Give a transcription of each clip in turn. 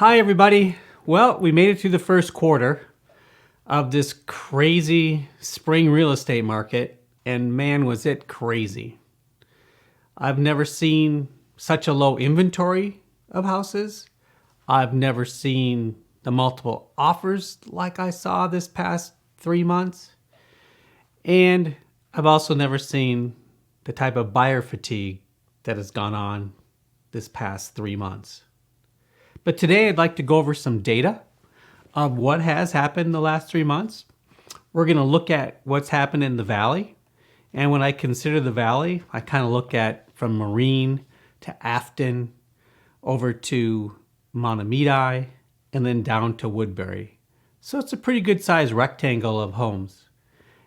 Hi, everybody. Well, we made it through the first quarter of this crazy spring real estate market, and man, was it crazy. I've never seen such a low inventory of houses. I've never seen the multiple offers like I saw this past 3 months. And I've also never seen the type of buyer fatigue that has gone on this past 3 months. But today I'd like to go over some data of what has happened the last 3 months. We're going to look at what's happened in the valley. And when I consider the valley, I kind of look at from Marine to Afton over to Montemedi and then down to Woodbury. So it's a pretty good sized rectangle of homes.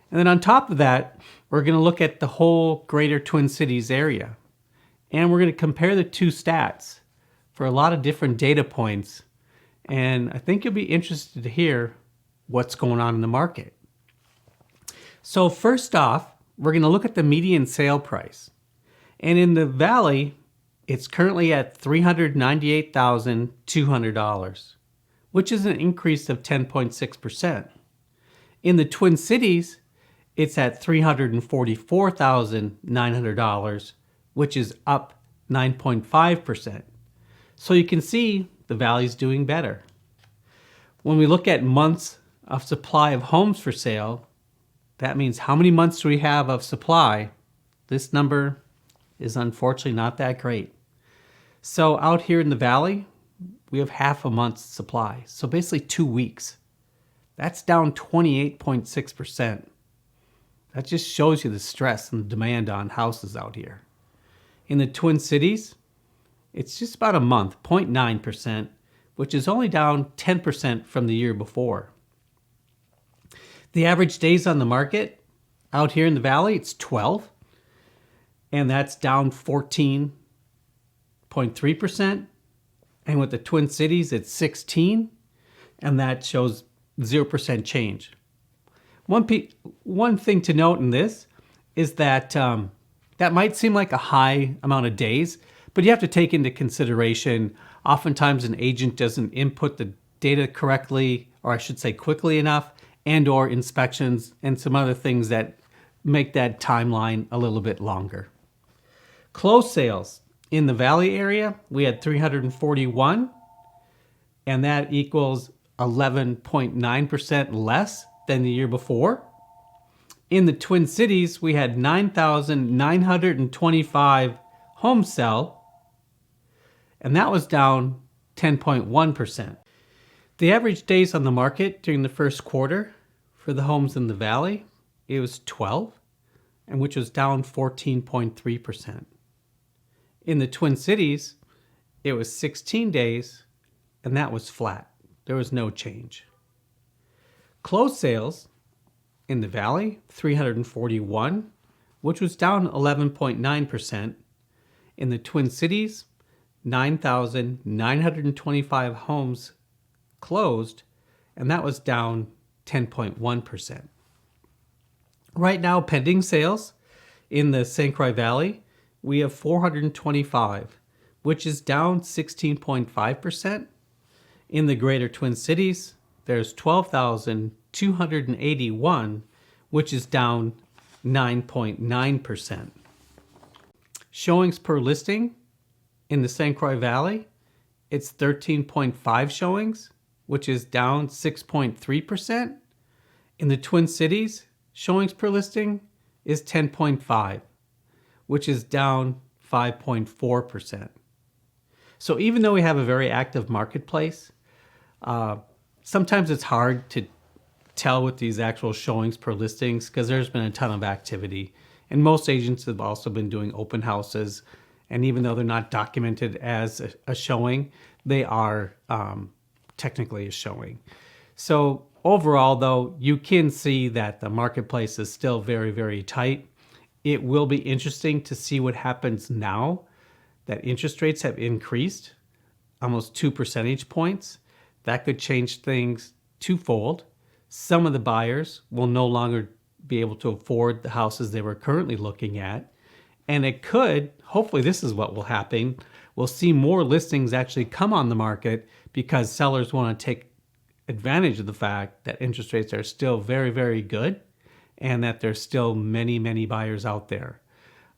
And then on top of that, we're going to look at the whole greater Twin Cities area. And we're going to compare the two stats for a lot of different data points. And I think you'll be interested to hear what's going on in the market. So first off, we're going to look at the median sale price. And in the valley, it's currently at $398,200, which is an increase of 10.6%. In the Twin Cities, it's at $344,900, which is up 9.5%. So you can see the valley's doing better. When we look at months of supply of homes for sale, that means how many months do we have of supply? This number is unfortunately not that great. So out here in the valley, we have half a month's supply. So basically 2 weeks. That's down 28.6%. That just shows you the stress and the demand on houses out here. In the Twin Cities, it's just about a month, 0.9%, which is only down 10% from the year before. The average days on the market out here in the valley, it's 12, and that's down 14.3%. And with the Twin Cities, it's 16, and that shows 0% change. One thing to note in this is that that might seem like a high amount of days, but you have to take into consideration, oftentimes an agent doesn't input the data correctly, or I should say quickly enough, and or inspections and some other things that make that timeline a little bit longer. Closed sales in the valley area, we had 341, and that equals 11.9% less than the year before. In the Twin Cities, we had 9,925 homes sell, and that was down 10.1%. The average days on the market during the first quarter for the homes in the valley, it was 12, and which was down 14.3%. In the Twin Cities, it was 16 days, and that was flat. There was no change. Closed sales in the valley, 341, which was down 11.9%. In the Twin Cities, 9,925 homes closed, and that was down 10.1%. Right now, pending sales in the St. Croix Valley, we have 425, which is down 16.5%. In the greater Twin Cities, there's 12,281, which is down 9.9%. Showings per listing in the St. Croix Valley, it's 13.5 showings, which is down 6.3%. In the Twin Cities, showings per listing is 10.5, which is down 5.4%. So even though we have a very active marketplace, sometimes it's hard to tell with these actual showings per listings because there's been a ton of activity. And most agents have also been doing open houses. And even though they're not documented as a showing, they are technically a showing. So overall, though, you can see that the marketplace is still very, very tight. It will be interesting to see what happens now that interest rates have increased almost 2 percentage points. That could change things twofold. Some of the buyers will no longer be able to afford the houses they were currently looking at. And it could, hopefully this is what will happen, we'll see more listings actually come on the market because sellers want to take advantage of the fact that interest rates are still very, very good and that there's still many, many buyers out there.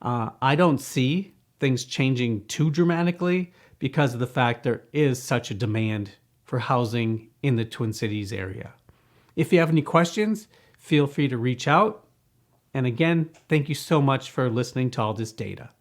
I don't see things changing too dramatically because of the fact there is such a demand for housing in the Twin Cities area. If you have any questions, feel free to reach out. And again, thank you so much for listening to all this data.